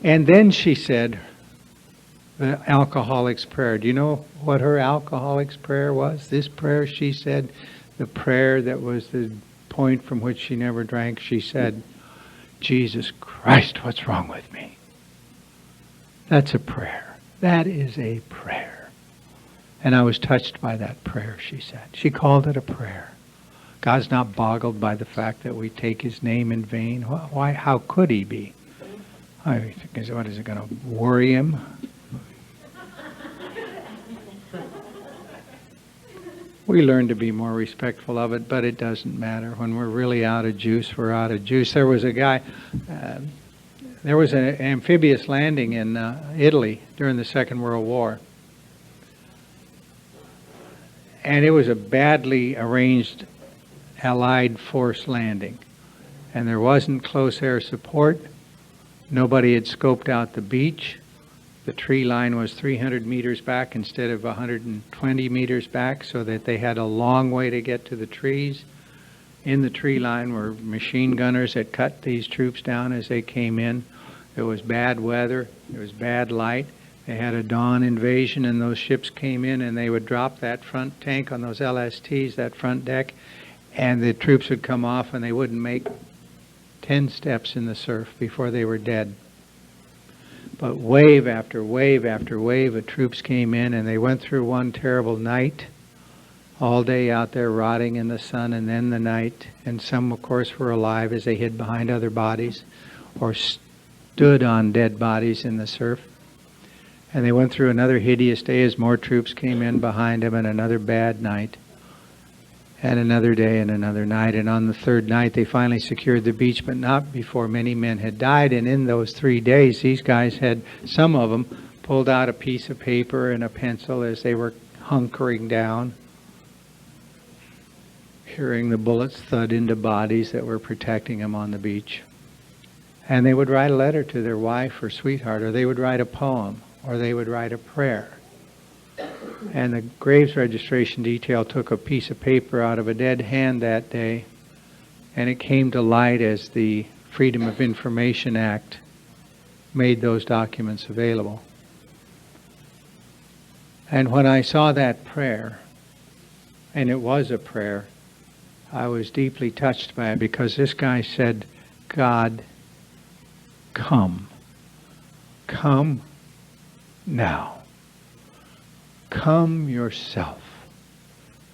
And then she said the alcoholic's prayer. Do you know what her alcoholic's prayer was? This prayer, she said, the prayer that was the point from which she never drank, she said, Jesus Christ, what's wrong with me? That's a prayer. That is a prayer. And I was touched by that prayer, she said. She called it a prayer. God's not boggled by the fact that we take His name in vain. Why? How could He be? What is it going to worry Him? We learn to be more respectful of it, but it doesn't matter. When we're really out of juice, we're out of juice. There was a guy, there was an amphibious landing in Italy during the Second World War. And it was a badly arranged Allied force landing. And there wasn't close air support. Nobody had scoped out the beach. The tree line was 300 meters back instead of 120 meters back, so that they had a long way to get to the trees. In the tree line were machine gunners that cut these troops down as they came in. There was bad weather. There was bad light. They had a dawn invasion, and those ships came in, and they would drop that front tank on those LSTs, that front deck, and the troops would come off, and they wouldn't make 10 steps in the surf before they were dead. But wave after wave after wave of troops came in, and they went through one terrible night, all day out there rotting in the sun, and then the night. And some, of course, were alive as they hid behind other bodies or stood on dead bodies in the surf. And they went through another hideous day as more troops came in behind them, and another bad night, and another day and another night. And on the third night, they finally secured the beach, but not before many men had died. And in those 3 days, these guys had, some of them, pulled out a piece of paper and a pencil as they were hunkering down, hearing the bullets thud into bodies that were protecting them on the beach. And they would write a letter to their wife or sweetheart, or they would write a poem, or they would write a prayer. And the graves registration detail took a piece of paper out of a dead hand that day, and it came to light as the Freedom of Information Act made those documents available. And when I saw that prayer, and it was a prayer, I was deeply touched by it, because this guy said, God, come. Come now. Come yourself.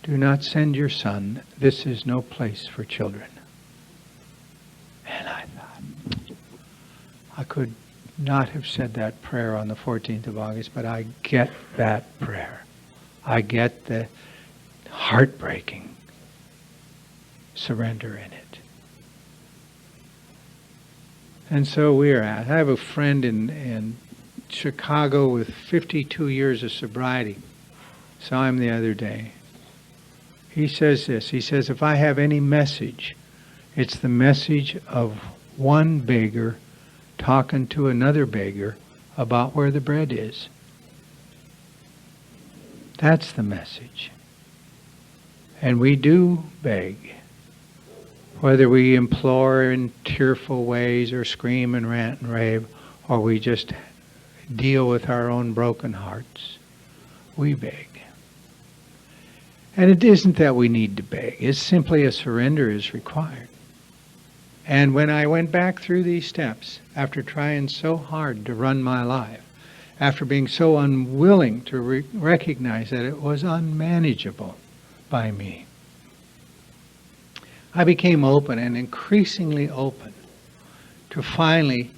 Do not send your son. This is no place for children. And I thought, I could not have said that prayer on the 14th of August, but I get that prayer. I get the heartbreaking surrender in it. And so we're at. I have a friend in Chicago with 52 years of sobriety. Saw him the other day. He says this. He says, if I have any message, it's the message of one beggar talking to another beggar about where the bread is. That's the message. And we do beg. Whether we implore in tearful ways or scream and rant and rave, or we just deal with our own broken hearts, we beg. And it isn't that we need to beg. It's simply a surrender is required. And when I went back through these steps, after trying so hard to run my life, after being so unwilling to recognize that it was unmanageable by me, I became open, and increasingly open, to finally,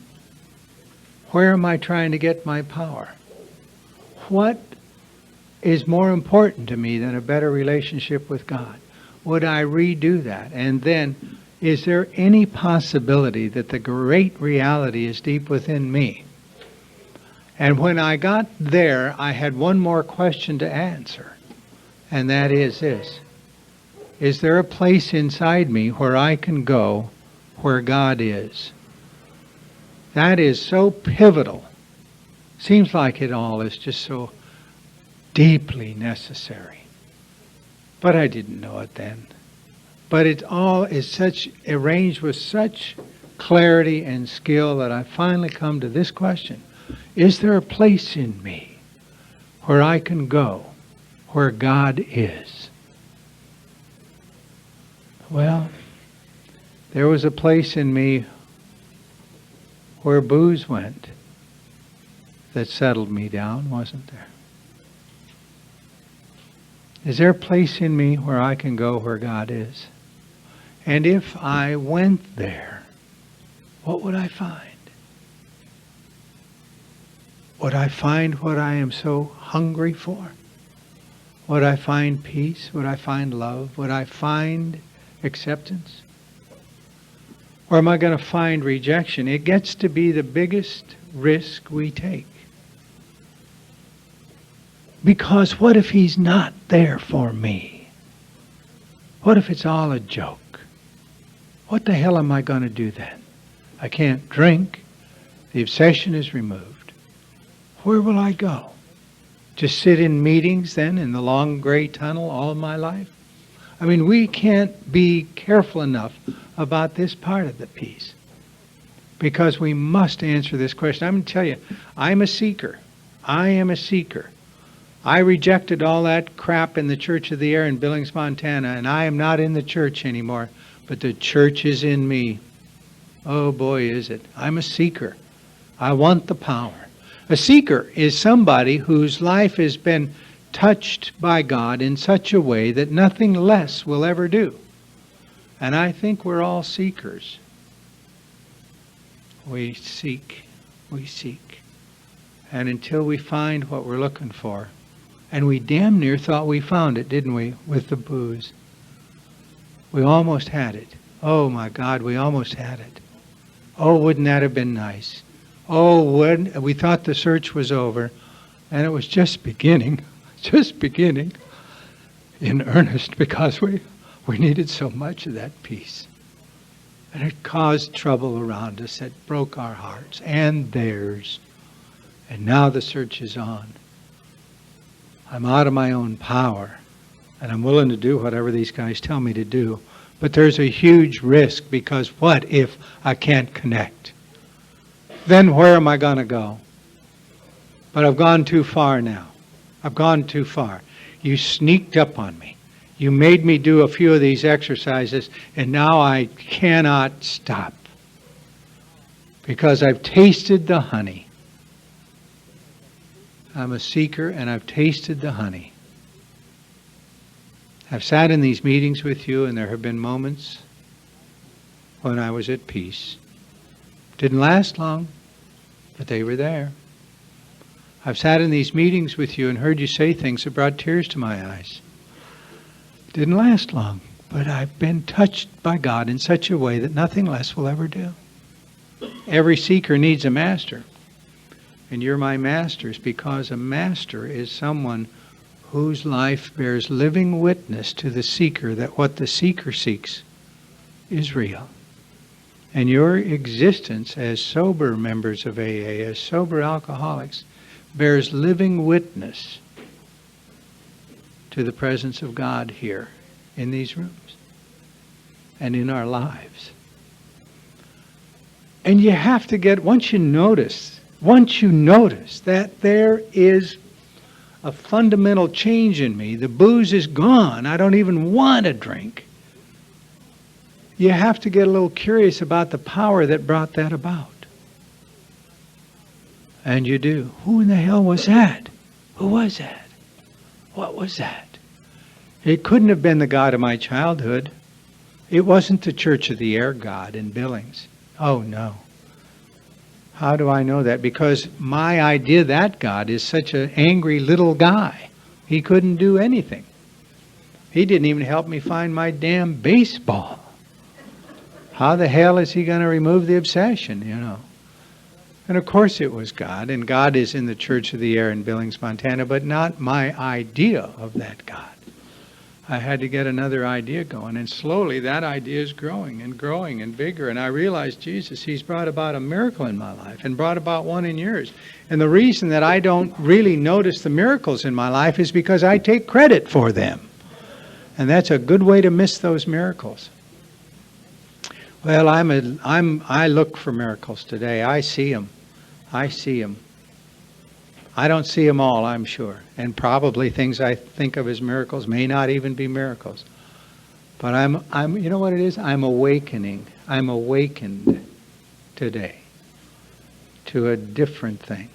where am I trying to get my power? What is more important to me than a better relationship with God? Would I redo that? And then, is there any possibility that the great reality is deep within me? And when I got there, I had one more question to answer, and that is this. Is there a place inside me where I can go where God is? That is so pivotal. Seems like it all is just so deeply necessary. But I didn't know it then. But it all is such arranged with such clarity and skill that I finally come to this question. Is there a place in me where I can go, where God is? Well, there was a place in me where booze went that settled me down, wasn't there? Is there a place in me where I can go where God is? And if I went there, what would I find? Would I find what I am so hungry for? Would I find peace? Would I find love? Would I find acceptance? Or am I going to find rejection? It gets to be the biggest risk we take. Because what if He's not there for me? What if it's all a joke? What the hell am I going to do then? I can't drink. The obsession is removed. Where will I go? Just sit in meetings then in the long gray tunnel all my life? I mean, we can't be careful enough about this part of the piece, because we must answer this question. I'm going to tell you, I'm a seeker. I am a seeker. I rejected all that crap in the Church of the Air in Billings, Montana, and I am not in the church anymore, but the church is in me. Oh boy, is it. I'm a seeker. I want the power. A seeker is somebody whose life has been touched by God in such a way that nothing less will ever do. And I think we're all seekers. We seek. And until we find what we're looking for, and we damn near thought we found it, didn't we, with the booze? We almost had it. Oh my God, we almost had it. Oh, wouldn't that have been nice? Oh, we thought the search was over, and it was just beginning in earnest, because we needed so much of that peace. And it caused trouble around us. It broke our hearts and theirs. And now the search is on. I'm out of my own power, and I'm willing to do whatever these guys tell me to do. But there's a huge risk, because what if I can't connect? Then where am I going to go? But I've gone too far now. I've gone too far. You sneaked up on me. You made me do a few of these exercises, and now I cannot stop, because I've tasted the honey. I'm a seeker, and I've tasted the honey. I've sat in these meetings with you, and there have been moments when I was at peace. Didn't last long, but they were there. I've sat in these meetings with you and heard you say things that brought tears to my eyes. Didn't last long, but I've been touched by God in such a way that nothing less will ever do. Every seeker needs a master. And you're my masters, because a master is someone whose life bears living witness to the seeker that what the seeker seeks is real. And your existence as sober members of AA, as sober alcoholics, bears living witness to the presence of God here in these rooms and in our lives. And you have to get, once you notice that there is a fundamental change in me, the booze is gone, I don't even want to drink, you have to get a little curious about the power that brought that about. And you do. Who in the hell was that? Who was that? What was that? It couldn't have been the God of my childhood. It wasn't the Church of the Air God in Billings. Oh no. How do I know that? Because my idea of that God is such an angry little guy. He couldn't do anything. He didn't even help me find my damn baseball. How the hell is he going to remove the obsession, you know? And of course it was God, and God is in the Church of the Air in Billings, Montana, but not my idea of that God. I had to get another idea going, and slowly that idea is growing and bigger, and I realized, Jesus, He's brought about a miracle in my life and brought about one in yours. And the reason that I don't really notice the miracles in my life is because I take credit for them. And that's a good way to miss those miracles. Well, I look for miracles today. I see them. I see them. I don't see them all, I'm sure. And probably things I think of as miracles may not even be miracles. But you know what it is? I'm awakening. I'm awakened today to a different thing.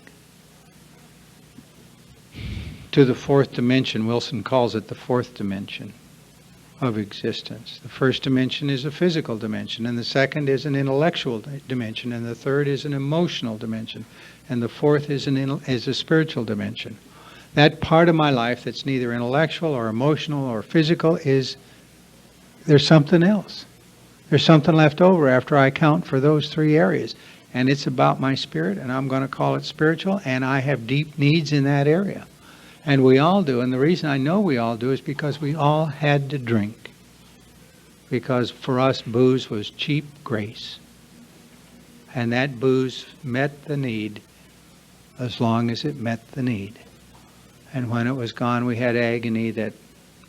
To the fourth dimension. Wilson calls it the fourth dimension of existence. The first dimension is a physical dimension, and the second is an intellectual dimension, and the third is an emotional dimension, and the fourth is a spiritual dimension. That part of my life that's neither intellectual or emotional or physical there's something else. There's something left over after I account for those three areas, and it's about my spirit, and I'm going to call it spiritual, and I have deep needs in that area. And we all do. And the reason I know we all do is because we all had to drink. Because for us, booze was cheap grace. And that booze met the need as long as it met the need. And when it was gone, we had agony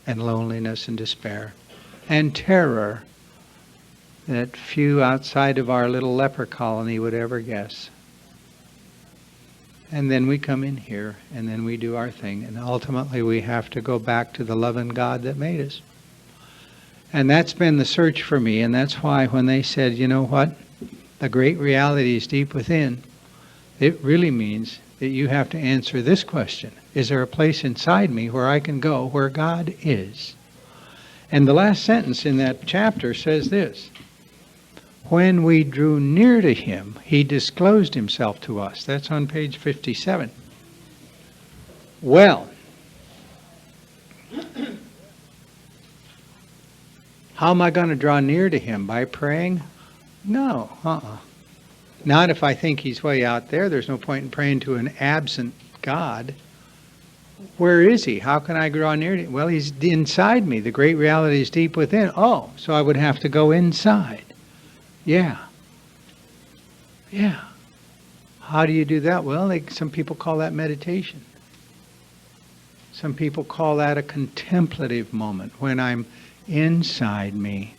and loneliness and despair and terror that few outside of our little leper colony would ever guess. And then we come in here, and then we do our thing. And ultimately, we have to go back to the loving God that made us. And that's been the search for me. And that's why when they said, you know what, the great reality is deep within, it really means that you have to answer this question. Is there a place inside me where I can go where God is? And the last sentence in that chapter says this. When we drew near to him, he disclosed himself to us. That's on page 57. Well, how am I going to draw near to him? By praying? No. Not if I think he's way out there. There's no point in praying to an absent God. Where is he? How can I draw near to him? Well, he's inside me. The great reality is deep within. Oh, so I would have to go inside. Yeah. How do you do that? Well, some people call that meditation. Some people call that a contemplative moment when I'm inside me.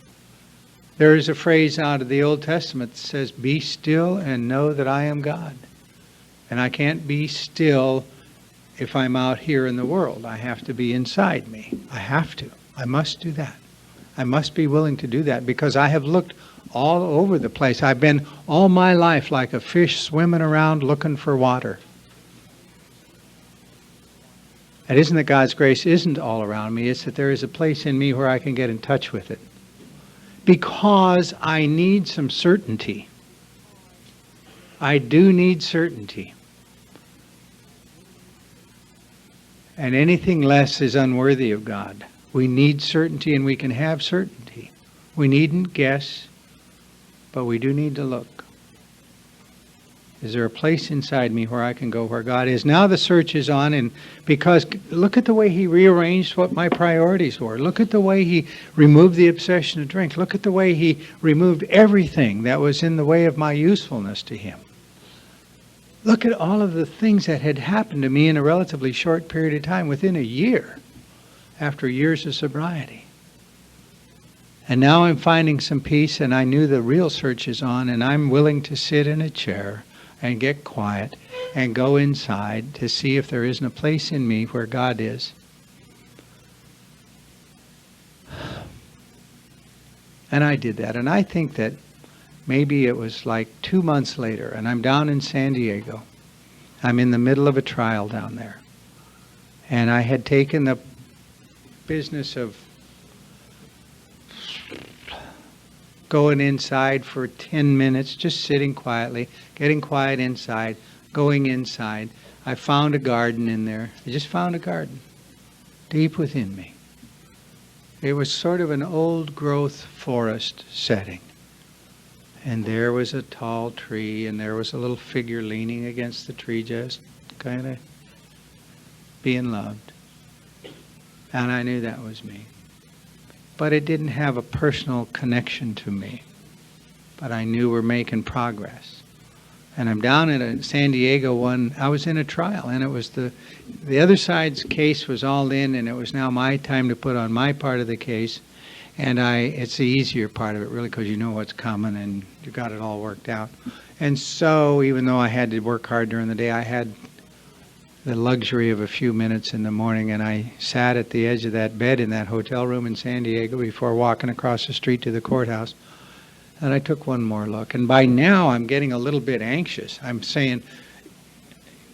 There is a phrase out of the Old Testament that says, be still and know that I am God. And I can't be still if I'm out here in the world. I have to be inside me. I have to. I must do that. I must be willing to do that because I have looked all over the place. I've been all my life like a fish swimming around looking for water. It isn't that God's grace isn't all around me. It's that there is a place in me where I can get in touch with it. Because I need some certainty. I do need certainty. And anything less is unworthy of God. We need certainty, and we can have certainty. We needn't guess, but we do need to look. Is there a place inside me where I can go where God is? Now the search is on, and because look at the way he rearranged what my priorities were. Look at the way he removed the obsession of drink. Look at the way he removed everything that was in the way of my usefulness to him. Look at all of the things that had happened to me in a relatively short period of time, within a year, after years of sobriety. And now I'm finding some peace, and I knew the real search is on, and I'm willing to sit in a chair and get quiet and go inside to see if there isn't a place in me where God is. And I did that. And I think that maybe it was like 2 months later, and I'm down in San Diego. I'm in the middle of a trial down there. And I had taken the business of going inside for 10 minutes, just sitting quietly, getting quiet inside, going inside. I found a garden in there. I just found a garden deep within me. It was sort of an old growth forest setting. And there was a tall tree, and there was a little figure leaning against the tree, just kind of being loved. And I knew that was me. But it didn't have a personal connection to me. But I knew we're making progress. And I'm down in San Diego I was in a trial, and it was the other side's case was all in, and it was now my time to put on my part of the case. And it's the easier part of it, really, because you know what's coming and you got it all worked out. And so, even though I had to work hard during the day, I had the luxury of a few minutes in the morning, and I sat at the edge of that bed in that hotel room in San Diego before walking across the street to the courthouse. And I took one more look. And by now, I'm getting a little bit anxious. I'm saying,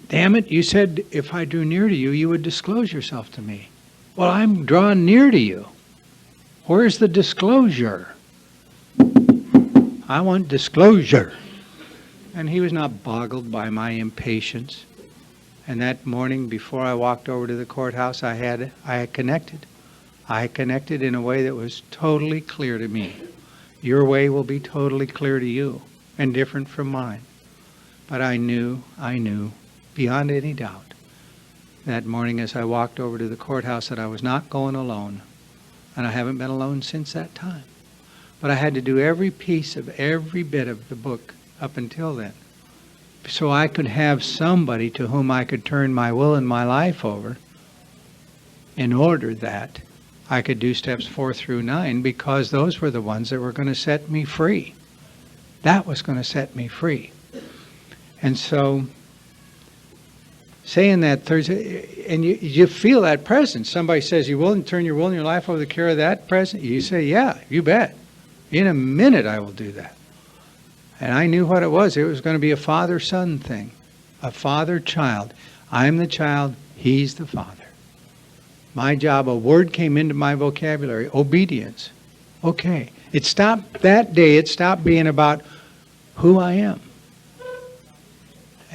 damn it, you said if I drew near to you, you would disclose yourself to me. Well, I'm drawn near to you. Where's the disclosure? I want disclosure. And he was not boggled by my impatience. And that morning, before I walked over to the courthouse, I had connected. I connected in a way that was totally clear to me. Your way will be totally clear to you and different from mine. But I knew, beyond any doubt, that morning as I walked over to the courthouse that I was not going alone. And I haven't been alone since that time. But I had to do every piece of every bit of the book up until then, so I could have somebody to whom I could turn my will and my life over in order that I could do steps 4 through 9, because those were the ones that were going to set me free. That was going to set me free. And so, saying that Thursday, and you feel that presence. Somebody says, you willing to turn your will and your life over to the care of that presence? You say, yeah, you bet. In a minute I will do that. And I knew what it was. It was going to be a father-son thing. A father-child. I'm the child, he's the father. My job, a word came into my vocabulary, obedience. Okay. It stopped, that day it stopped being about who I am.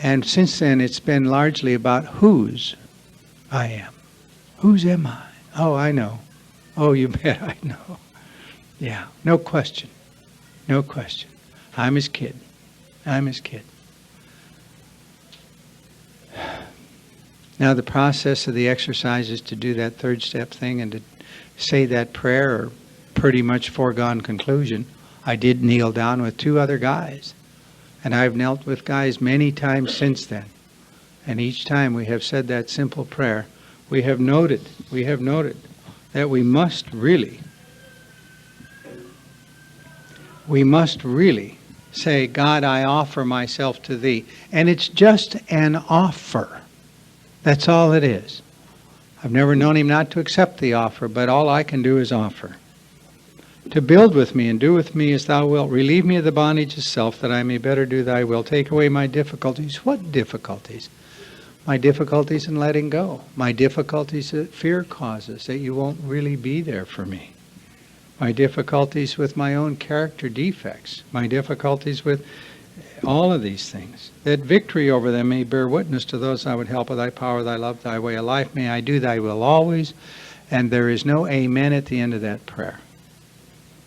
And since then it's been largely about whose I am. Whose am I? Oh, I know. Oh, you bet I know. Yeah, no question. No question. I'm his kid. I'm his kid. Now the process of the exercises to do that third step thing and to say that prayer are pretty much foregone conclusion. I did kneel down with 2 other guys. And I've knelt with guys many times since then. And each time we have said that simple prayer, we have noted that we must really say, God, I offer myself to thee. And it's just an offer. That's all it is. I've never known him not to accept the offer, but all I can do is offer. To build with me and do with me as thou wilt. Relieve me of the bondage of self, that I may better do thy will. Take away my difficulties. What difficulties? My difficulties in letting go. My difficulties that fear causes, that you won't really be there for me. My difficulties with my own character defects. My difficulties with all of these things. That victory over them may bear witness to those I would help with thy power, thy love, thy way of life. May I do thy will always. And there is no amen at the end of that prayer.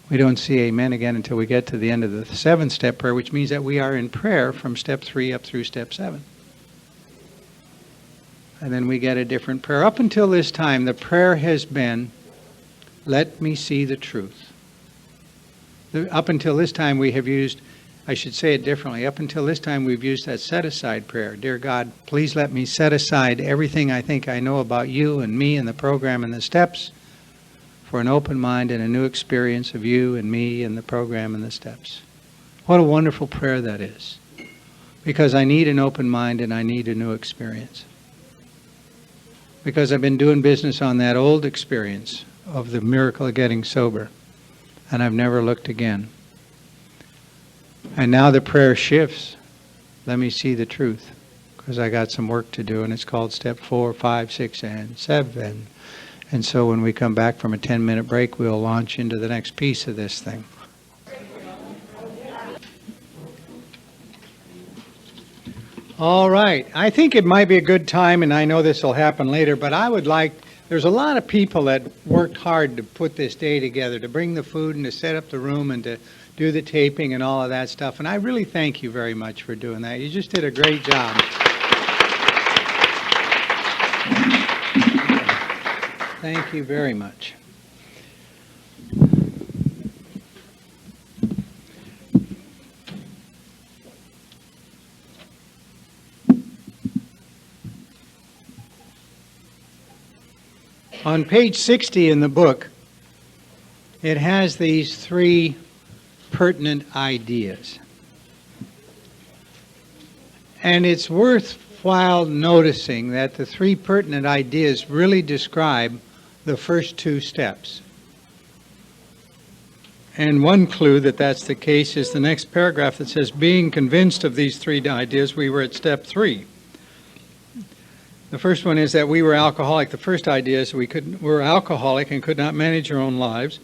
We don't see amen again until we get to the end of the 7th step prayer, which means that we are in prayer from step 3 up through step 7. And then we get a different prayer. Up until this time, the prayer has been, let me see the truth. Up until this time we have used, I should say it differently, up until this time we've used that set-aside prayer. Dear God, please let me set aside everything I think I know about you and me and the program and the steps for an open mind and a new experience of you and me and the program and the steps. What a wonderful prayer that is. Because I need an open mind and I need a new experience. Because I've been doing business on that old experience of the miracle of getting sober. And I've never looked again. And now the prayer shifts. Let me see the truth. Because I got some work to do, and it's called step 4, 5, 6, and 7. And so when we come back from a 10-minute break, we'll launch into the next piece of this thing. All right. I think it might be a good time, and I know this will happen later, but I would like, there's a lot of people that worked hard to put this day together, to bring the food and to set up the room and to do the taping and all of that stuff. And I really thank you very much for doing that. You just did a great job. Thank you very much. On page 60 in the book, it has these three pertinent ideas. And it's worthwhile noticing that the three pertinent ideas really describe the first two steps. And one clue that that's the case is the next paragraph that says, being convinced of these three ideas, we were at step 3. The first one is that we were alcoholic. The first idea is we were alcoholic and could not manage our own lives.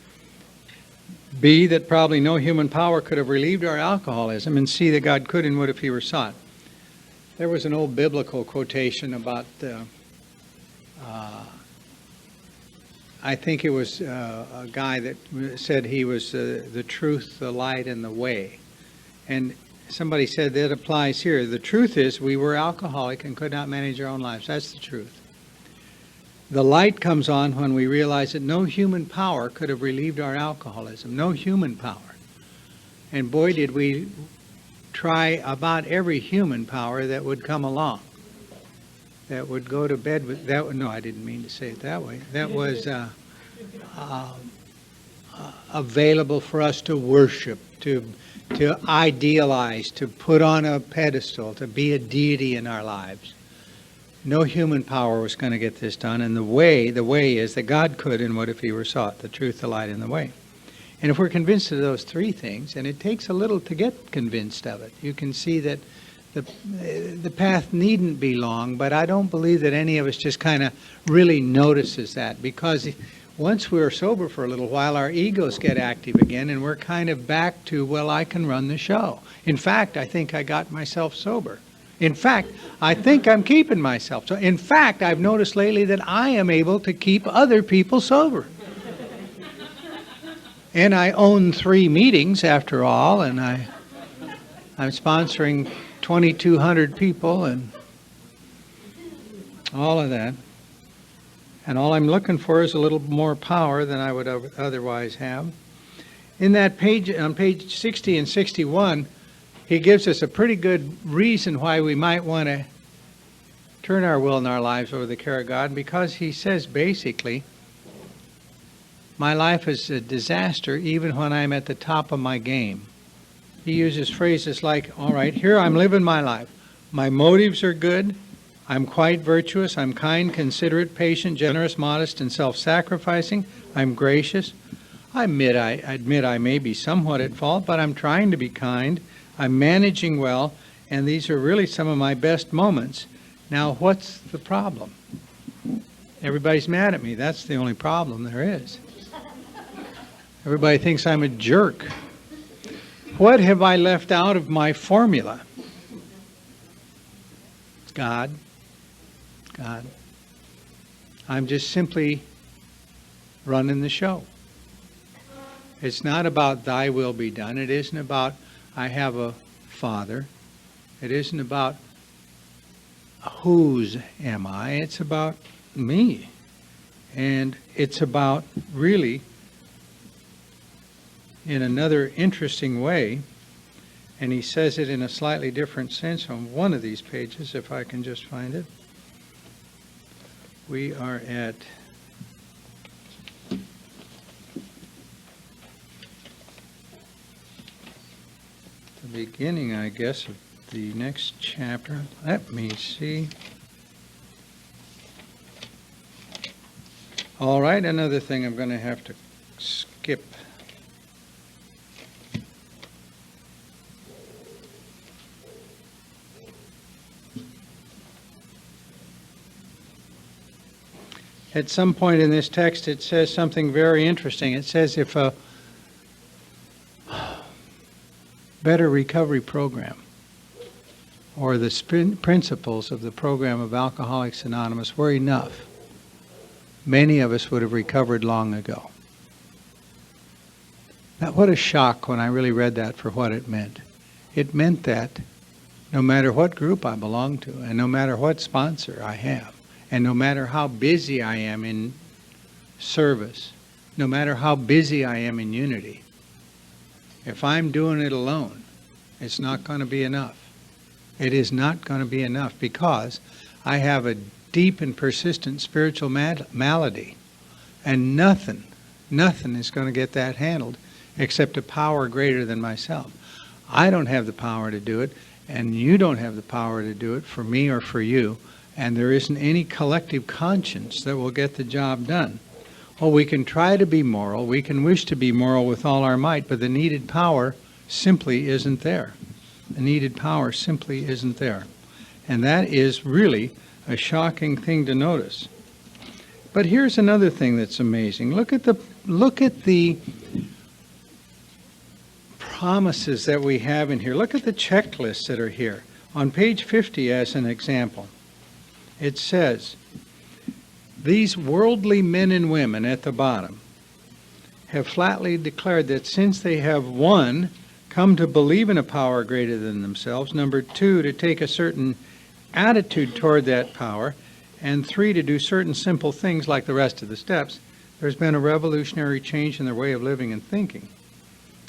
B, that probably no human power could have relieved our alcoholism. And C, that God could and would if he were sought. There was an old biblical quotation about, I think it was a guy that said he was the truth, the light, and the way. And somebody said that applies here. The truth is we were alcoholic and could not manage our own lives. That's the truth. The light comes on when we realize that no human power could have relieved our alcoholism. No human power. And boy, did we try about every human power that would come along. That would go to bed with that. No, I didn't mean to say it that way. That was available for us to worship, to idealize, to put on a pedestal, to be a deity in our lives. No human power was going to get this done, and the way is that God could and would if he were sought, the truth, the light, and the way. And if we're convinced of those three things, and it takes a little to get convinced of it, you can see that the path needn't be long, but I don't believe that any of us just kind of really notices that, because once we're sober for a little while, our egos get active again, and we're kind of back to, well, I can run the show. In fact, I think I got myself sober. In fact, I think I'm keeping myself. So, in fact, I've noticed lately that I am able to keep other people sober. And I own 3 meetings after all, and I'm sponsoring 2,200 people and all of that. And all I'm looking for is a little more power than I would otherwise have. In that page, on page 60 and 61, he gives us a pretty good reason why we might want to turn our will and our lives over to the care of God, because he says basically, my life is a disaster even when I'm at the top of my game. He uses phrases like, all right, here I'm living my life. My motives are good. I'm quite virtuous. I'm kind, considerate, patient, generous, modest, and self-sacrificing. I'm gracious. I admit I may be somewhat at fault, but I'm trying to be kind. I'm managing well, and these are really some of my best moments. Now, what's the problem? Everybody's mad at me. That's the only problem there is. Everybody thinks I'm a jerk. What have I left out of my formula? God. I'm just simply running the show. It's not about thy will be done. It isn't about I have a father. It isn't about whose am I. It's about me. And it's about really, in another interesting way, and he says it in a slightly different sense on one of these pages, if I can just find it. We are at the beginning, I guess, of the next chapter. Let me see. All right, another thing I'm going to have to skip. At some point in this text, it says something very interesting. It says if a better recovery program or the principles of the program of Alcoholics Anonymous were enough, many of us would have recovered long ago. Now, what a shock when I really read that for what it meant. It meant that no matter what group I belong to, and no matter what sponsor I have, and no matter how busy I am in service, no matter how busy I am in unity, if I'm doing it alone, it's not going to be enough. It is not going to be enough, because I have a deep and persistent spiritual malady, and nothing Nothing is going to get that handled except a power greater than myself. I don't have the power to do it, and you don't have the power to do it for me or for you, and there isn't any collective conscience that will get the job done. Oh, we can try to be moral, we can wish to be moral with all our might, but the needed power simply isn't there. The needed power simply isn't there. And that is really a shocking thing to notice. But here's another thing that's amazing. Look at the promises that we have in here. Look at the checklists that are here. On page 50 as an example, it says, these worldly men and women at the bottom have flatly declared that since they have, 1, come to believe in a power greater than themselves, number 2, to take a certain attitude toward that power, and 3, to do certain simple things like the rest of the steps, there's been a revolutionary change in their way of living and thinking.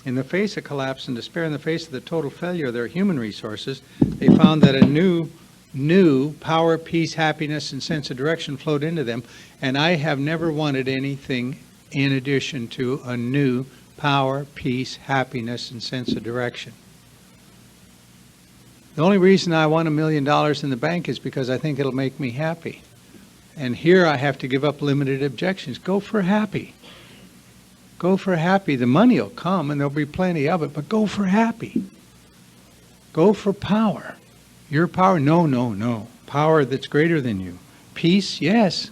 In the face of collapse and despair, in the face of the total failure of their human resources, they found that a new power, peace, happiness, and sense of direction flowed into them, and I have never wanted anything in addition to a new power, peace, happiness, and sense of direction. The only reason I want $1 million in the bank is because I think it'll make me happy. And here I have to give up limited objections. Go for happy. Go for happy. The money will come and there'll be plenty of it, but go for happy. Go for power. Your power? No, no, no. Power that's greater than you. Peace? Yes.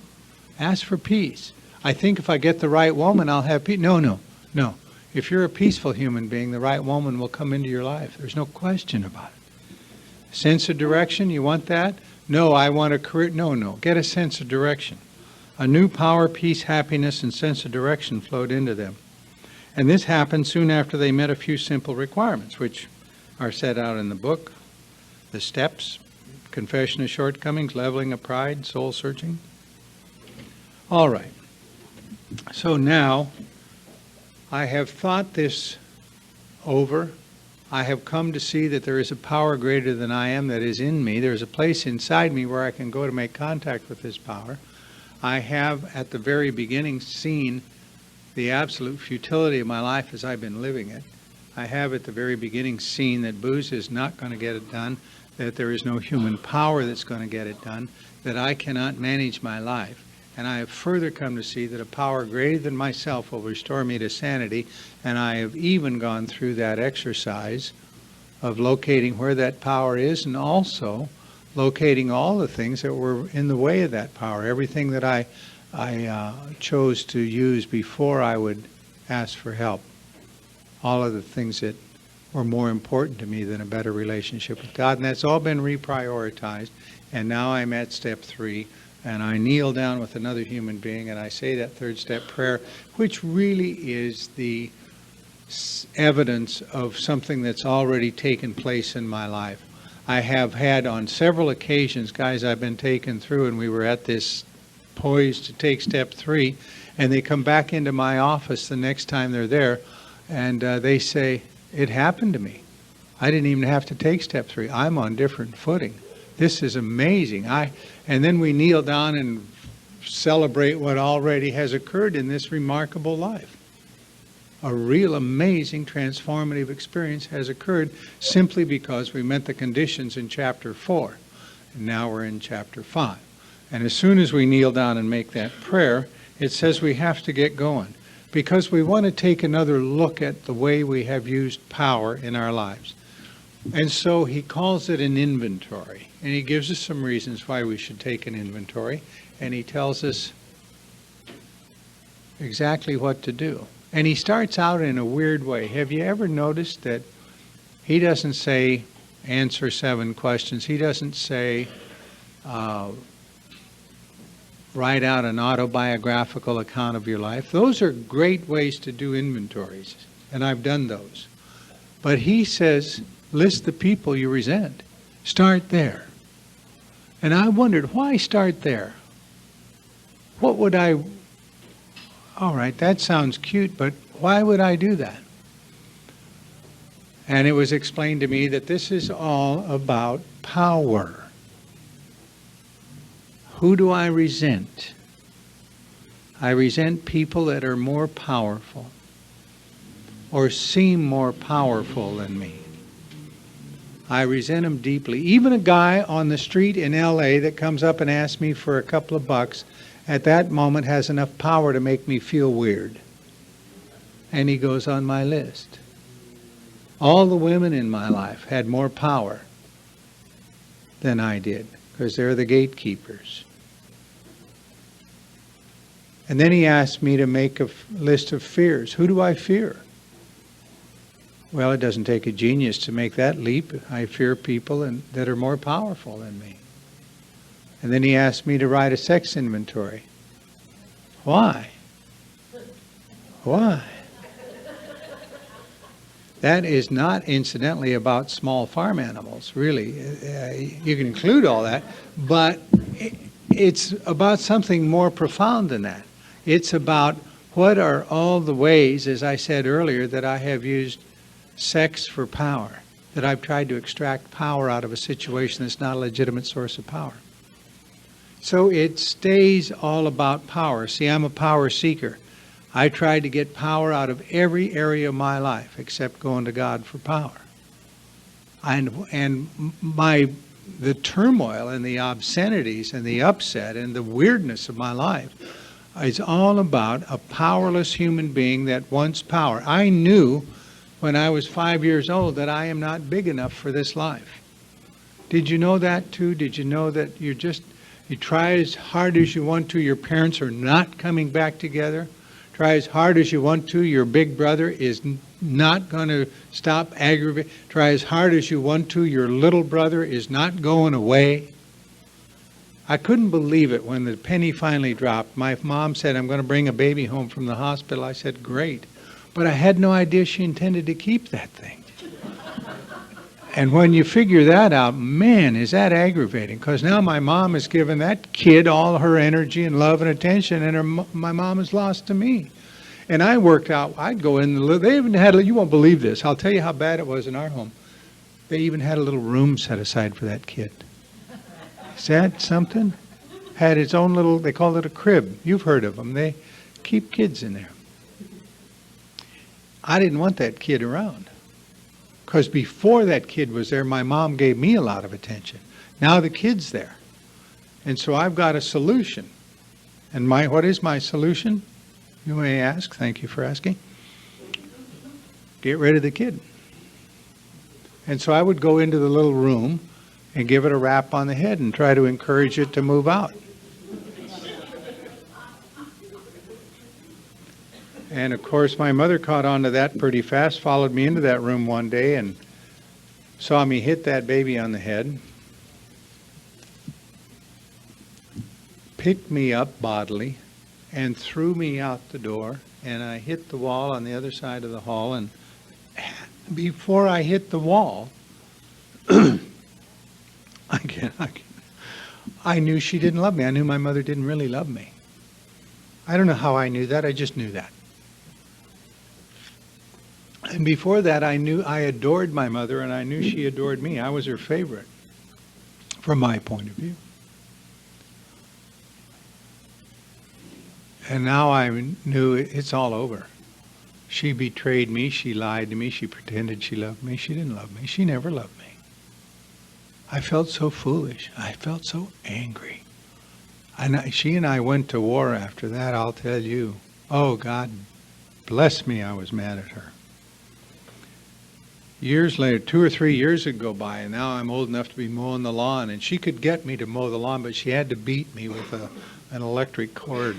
Ask for peace. I think if I get the right woman, I'll have peace. No, no, no. If you're a peaceful human being, the right woman will come into your life. There's no question about it. Sense of direction, you want that? No, I want a career. No, no. Get a sense of direction. A new power, peace, happiness, and sense of direction flowed into them. And this happened soon after they met a few simple requirements, which are set out in the book. The steps, confession of shortcomings, leveling of pride, soul searching. All right. So now I have thought this over. I have come to see that there is a power greater than I am that is in me. There is a place inside me where I can go to make contact with this power. I have at the very beginning seen the absolute futility of my life as I've been living it. I have at the very beginning seen that booze is not going to get it done, that there is no human power that's going to get it done, that I cannot manage my life. And I have further come to see that a power greater than myself will restore me to sanity, and I have even gone through that exercise of locating where that power is and also locating all the things that were in the way of that power, everything that I chose to use before I would ask for help, all of the things that were more important to me than a better relationship with God. And that's all been reprioritized, and now I'm at step 3. And I kneel down with another human being and I say that third step prayer, which really is the evidence of something that's already taken place in my life. I have had on several occasions, guys I've been taken through, and we were at this poised to take step 3, and they come back into my office the next time they're there, and they say, it happened to me. I didn't even have to take step 3. I'm on different footing. This is amazing. And then we kneel down and celebrate what already has occurred in this remarkable life. A real amazing transformative experience has occurred simply because we met the conditions in chapter 4. And now we're in chapter 5. And as soon as we kneel down and make that prayer, it says we have to get going, because we want to take another look at the way we have used power in our lives. And so he calls it an inventory, and he gives us some reasons why we should take an inventory, and he tells us exactly what to do. And he starts out in a weird way. Have you ever noticed that he doesn't say, answer 7 questions. He doesn't say, write out an autobiographical account of your life. Those are great ways to do inventories, and I've done those. But he says, list the people you resent. Start there. And I wondered, why start there? What would I... All right, that sounds cute, but why would I do that? And it was explained to me that this is all about power. Who do I resent? I resent people that are more powerful or seem more powerful than me. I resent them deeply. Even a guy on the street in LA that comes up and asks me for a couple of bucks, at that moment has enough power to make me feel weird. And he goes on my list. All the women in my life had more power than I did, because they're the gatekeepers. And then he asked me to make a list of fears. Who do I fear? Well, it doesn't take a genius to make that leap. I fear people that are more powerful than me. And then he asked me to write a sex inventory. Why? Why? That is not, incidentally, about small farm animals, really. You can include all that, but it's about something more profound than that. It's about what are all the ways, as I said earlier, that I have used sex for power, that I've tried to extract power out of a situation that's not a legitimate source of power. So it stays all about power. See, I'm a power seeker. I tried to get power out of every area of my life except going to God for power. And the turmoil and the obscenities and the upset and the weirdness of my life is all about a powerless human being that wants power. I knew when I was 5 years old that I am not big enough for this life. Did you know that too? Did you know that you try as hard as you want to, your parents are not coming back together? Try as hard as you want to, your big brother is not going to stop aggravating. Try as hard as you want to, your little brother is not going away. I couldn't believe it when the penny finally dropped. My mom said, I'm going to bring a baby home from the hospital. I said, great. But I had no idea she intended to keep that thing. And when you figure that out, man, is that aggravating. Because now my mom has given that kid all her energy and love and attention, and my mom is lost to me. And I worked out, I'd go in, they even had, you won't believe this, I'll tell you how bad it was in our home. They even had a little room set aside for that kid. Is that something? Had its own little, they call it a crib. You've heard of them. They keep kids in there. I didn't want that kid around. Because before that kid was there, my mom gave me a lot of attention. Now the kid's there. And so I've got a solution. And what is my solution? You may ask. Thank you for asking. Get rid of the kid. And so I would go into the little room and give it a rap on the head and try to encourage it to move out. And of course, my mother caught on to that pretty fast, followed me into that room one day and saw me hit that baby on the head, picked me up bodily, and threw me out the door. And I hit the wall on the other side of the hall. And before I hit the wall, I knew she didn't love me. I knew my mother didn't really love me. I don't know how I knew that. I just knew that. And before that, I knew I adored my mother, and I knew she adored me. I was her favorite, from my point of view. And now I knew it's all over. She betrayed me. She lied to me. She pretended she loved me. She didn't love me. She never loved me. I felt so foolish. I felt so angry. And she and I went to war after that, I'll tell you. Oh, God bless me, I was mad at her. Years later, 2 or 3 years would go by, and now I'm old enough to be mowing the lawn, and she could get me to mow the lawn, but she had to beat me with an electric cord.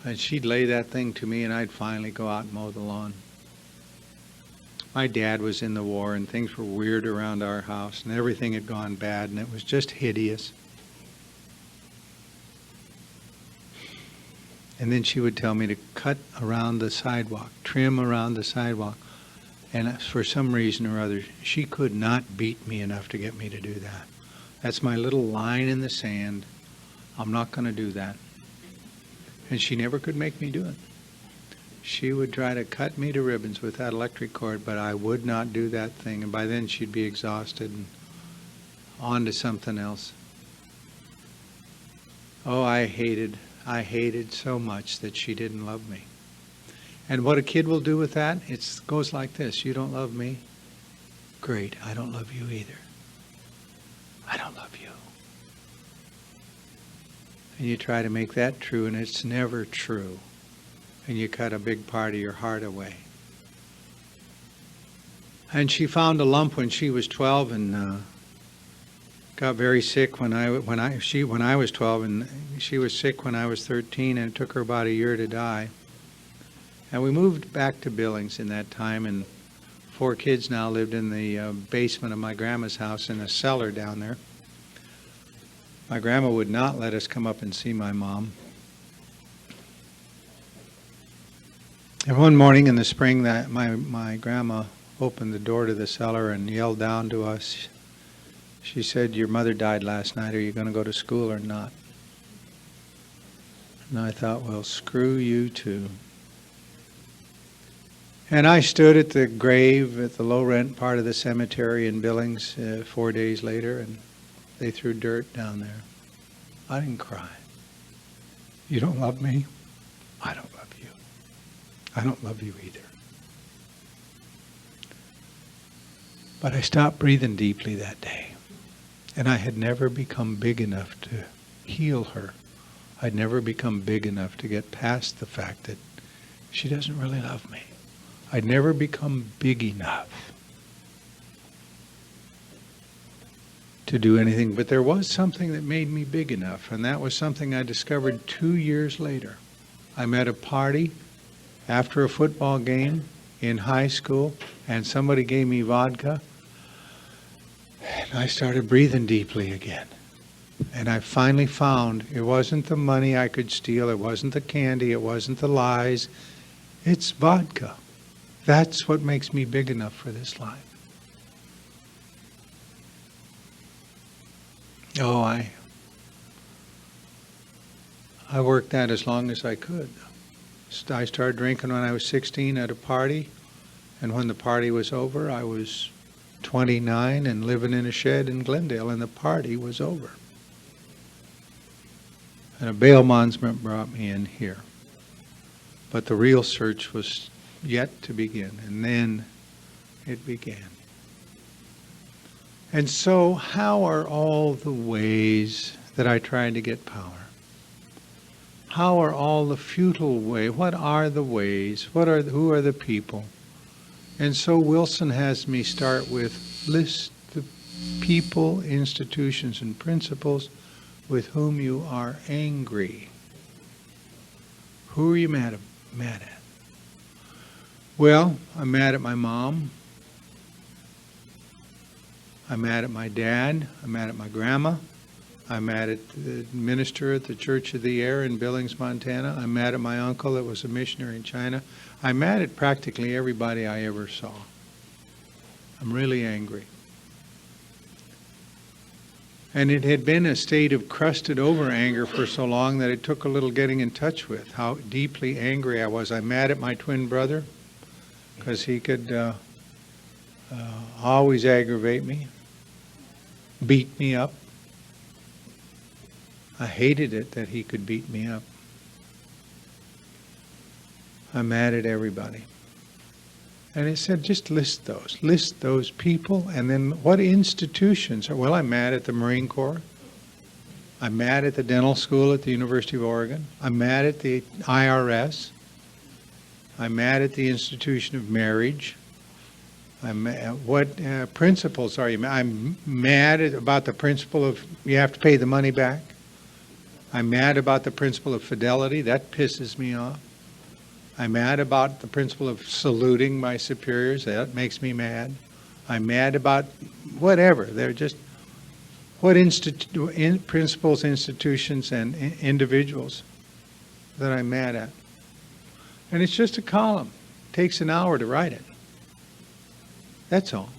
And she'd lay that thing to me, and I'd finally go out and mow the lawn. My dad was in the war, and things were weird around our house, and everything had gone bad, and it was just hideous. And then she would tell me to cut around the sidewalk, trim around the sidewalk. And for some reason or other, she could not beat me enough to get me to do that. That's my little line in the sand. I'm not going to do that. And she never could make me do it. She would try to cut me to ribbons with that electric cord, but I would not do that thing. And by then she'd be exhausted and on to something else. Oh, I hated I hated so much that she didn't love me. And what a kid will do with that, it goes like this. You don't love me? Great, I don't love you either. I don't love you. And you try to make that true, and it's never true. And you cut a big part of your heart away. And she found a lump when she was 12 and got very sick when I was 12, and she was sick when I was 13, and it took her about a year to die. And we moved back to Billings in that time, and 4 kids now lived in the basement of my grandma's house in a cellar down there. My grandma would not let us come up and see my mom. And one morning in the spring, that my grandma opened the door to the cellar and yelled down to us. She said, "Your mother died last night. Are you going to go to school or not?" And I thought, well, screw you too. And I stood at the grave at the low-rent part of the cemetery in Billings 4 days later, and they threw dirt down there. I didn't cry. You don't love me? I don't love you. I don't love you either. But I stopped breathing deeply that day. And I had never become big enough to heal her. I'd never become big enough to get past the fact that she doesn't really love me. I'd never become big enough to do anything. But there was something that made me big enough, and that was something I discovered 2 years later. I'm at a party after a football game in high school, and somebody gave me vodka, and I started breathing deeply again. And I finally found it wasn't the money I could steal, it wasn't the candy, it wasn't the lies, it's vodka. That's what makes me big enough for this life. Oh, I worked that as long as I could. I started drinking when I was 16 at a party, and when the party was over, I was 29 and living in a shed in Glendale, and the party was over. And a bail bondsman brought me in here. But the real search was yet to begin, and then it began. And so, how are all the ways that I tried to get power? How are all the futile ways? What are the ways? Who are the people? And so Wilson has me start with list the people, institutions, and principles with whom you are angry. Who are you mad at? Well, I'm mad at my mom. I'm mad at my dad. I'm mad at my grandma. I'm mad at the minister at the Church of the Air in Billings, Montana. I'm mad at my uncle that was a missionary in China. I'm mad at practically everybody I ever saw. I'm really angry. And it had been a state of crusted over anger for so long that it took a little getting in touch with how deeply angry I was. I'm mad at my twin brother because he could always aggravate me, beat me up. I hated it that he could beat me up. I'm mad at everybody. And it said, just list those people, and then what institutions? Well, I'm mad at the Marine Corps. I'm mad at the dental school at the University of Oregon. I'm mad at the IRS. I'm mad at the institution of marriage. What principles are you mad? I'm mad about the principle of you have to pay the money back. I'm mad about the principle of fidelity. That pisses me off. I'm mad about the principle of saluting my superiors. That makes me mad. I'm mad about whatever. They're just what principles, institutions, and individuals that I'm mad at. And it's just a column. It takes an hour to write it. That's all.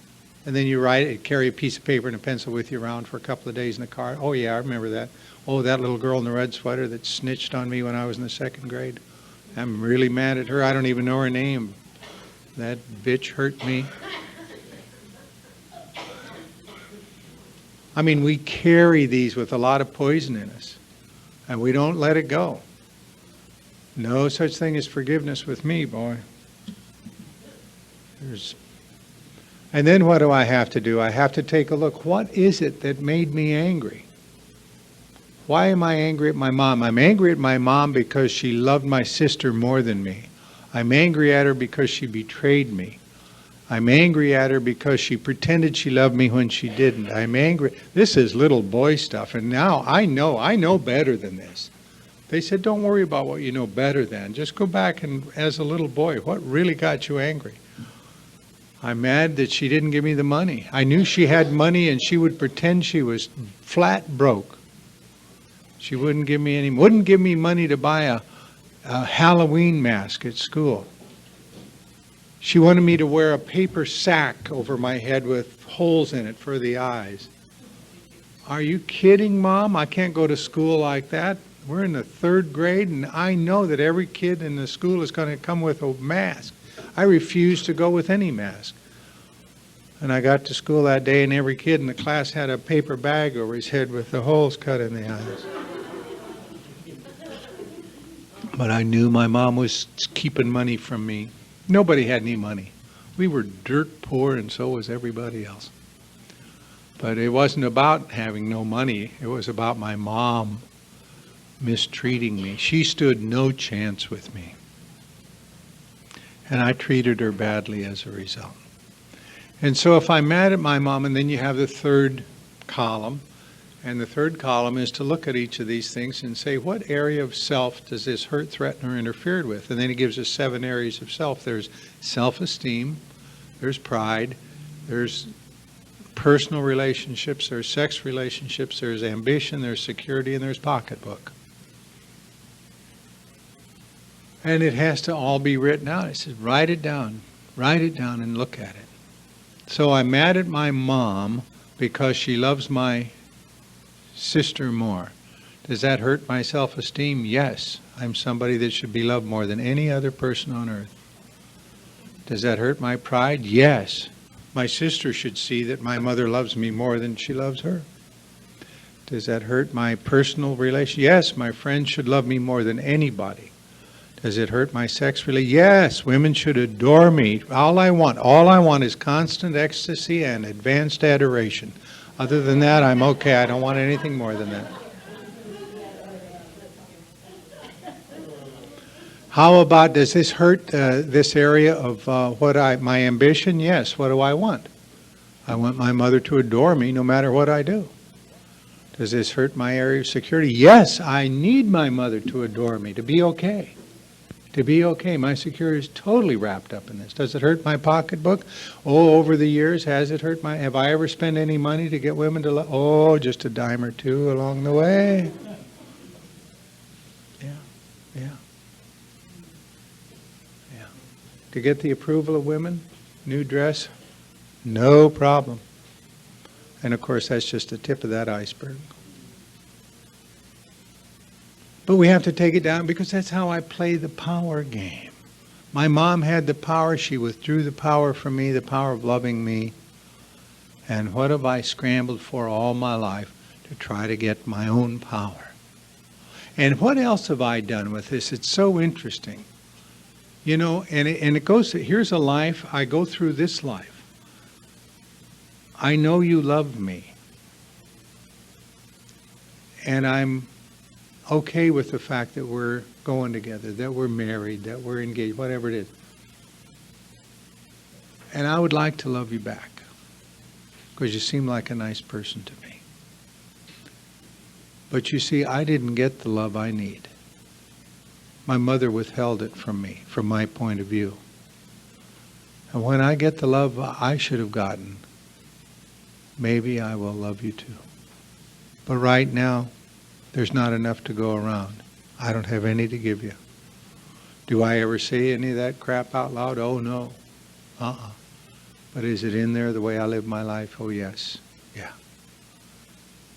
And then you write it, carry a piece of paper and a pencil with you around for a couple of days in the car. Oh, yeah, I remember that. Oh, that little girl in the red sweater that snitched on me when I was in the 2nd grade. I'm really mad at her. I don't even know her name. That bitch hurt me. I mean, we carry these with a lot of poison in us, and we don't let it go. No such thing as forgiveness with me, boy. And then what do I have to do? I have to take a look. What is it that made me angry? Why am I angry at my mom? I'm angry at my mom because she loved my sister more than me. I'm angry at her because she betrayed me. I'm angry at her because she pretended she loved me when she didn't. I'm angry. This is little boy stuff, and now I know better than this. They said, don't worry about what you know better than. Just go back and, as a little boy, what really got you angry? I'm mad that she didn't give me the money. I knew she had money and she would pretend she was flat broke. She wouldn't give me money to buy a Halloween mask at school. She wanted me to wear a paper sack over my head with holes in it for the eyes. Are you kidding, Mom? I can't go to school like that. We're in the 3rd grade, and I know that every kid in the school is going to come with a mask. I refused to go with any mask. And I got to school that day, and every kid in the class had a paper bag over his head with the holes cut in the eyes. But I knew my mom was keeping money from me. Nobody had any money. We were dirt poor, and so was everybody else. But it wasn't about having no money. It was about my mom mistreating me. She stood no chance with me. And I treated her badly as a result. And so if I'm mad at my mom, and then you have the 3rd column, and the 3rd column is to look at each of these things and say, what area of self does this hurt, threaten, or interfered with? And then he gives us 7 areas of self. There's self-esteem, there's pride, there's personal relationships, there's sex relationships, there's ambition, there's security, and there's pocketbook. And it has to all be written out. It says, write it down and look at it. So I'm mad at my mom because she loves my sister more. Does that hurt my self-esteem? Yes. I'm somebody that should be loved more than any other person on earth. Does that hurt my pride? Yes. My sister should see that my mother loves me more than she loves her. Does that hurt my personal relation? Yes, my friends should love me more than anybody. Does it hurt my sex relation? Yes, women should adore me. All I want is constant ecstasy and advanced adoration. Other than that, I'm okay. I don't want anything more than that. How about, does this hurt this area of my ambition? Yes. What do I want? I want my mother to adore me no matter what I do. Does this hurt my area of security? Yes, I need my mother to adore me, to be okay. To be okay. My security is totally wrapped up in this. Does it hurt my pocketbook? Oh, over the years, has it hurt have I ever spent any money to get women to love? Oh, just a dime or two along the way. Yeah. To get the approval of women, new dress, no problem. And of course, that's just the tip of that iceberg. But we have to take it down because that's how I play the power game. My mom had the power. She withdrew the power from me, the power of loving me. And what have I scrambled for all my life? To try to get my own power. And what else have I done with this? It's so interesting. You know, and it goes, here's a life, I go through this life. I know you love me. And I'm okay with the fact that we're going together, that we're married, that we're engaged, whatever it is. And I would like to love you back because you seem like a nice person to me. But you see, I didn't get the love I need. My mother withheld it from me, from my point of view. And when I get the love I should have gotten, maybe I will love you too. But right now, there's not enough to go around. I don't have any to give you. Do I ever say any of that crap out loud? Oh, no. But is it in there the way I live my life? Oh, yes. Yeah.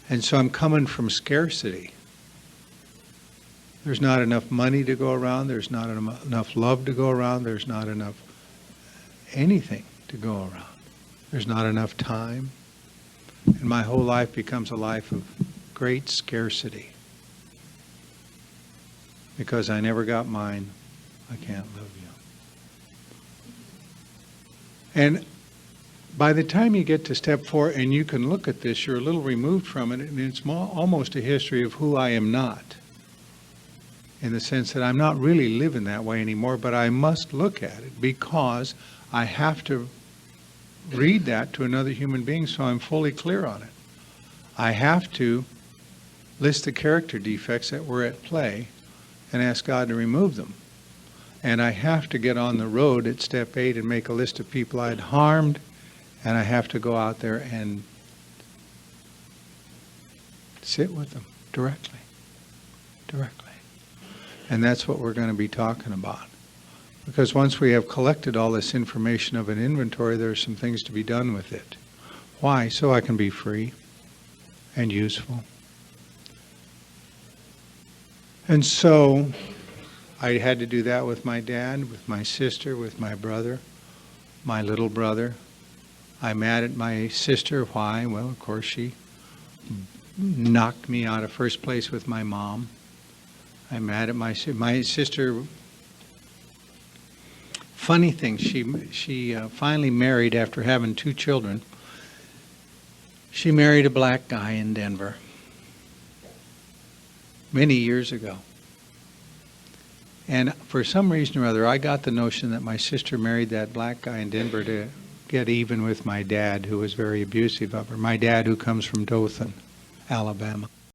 And so I'm coming from scarcity. There's not enough money to go around. There's not enough love to go around. There's not enough anything to go around. There's not enough time. And my whole life becomes a life of great scarcity. because I never got mine, I can't love you. And by the time you get to step 4 and you can look at this, you're a little removed from it, and it's almost a history of who I am not, in the sense that I'm not really living that way anymore, but I must look at it because I have to read that to another human being so I'm fully clear on it. I have to list the character defects that were at play and ask God to remove them. And I have to get on the road at step 8 and make a list of people I'd harmed, and I have to go out there and sit with them directly. And that's what we're going to be talking about. Because once we have collected all this information of an inventory, there are some things to be done with it. Why? So I can be free and useful. And so I had to do that with my dad, with my sister, with my brother, my little brother. I'm mad at my sister. Why? Well, of course, she knocked me out of first place with my mom. I'm mad at my sister. Funny thing, she finally married after having 2 children. She married a black guy in Denver many years ago. And for some reason or other, I got the notion that my sister married that black guy in Denver to get even with my dad, who was very abusive of her. My dad, who comes from Dothan, Alabama.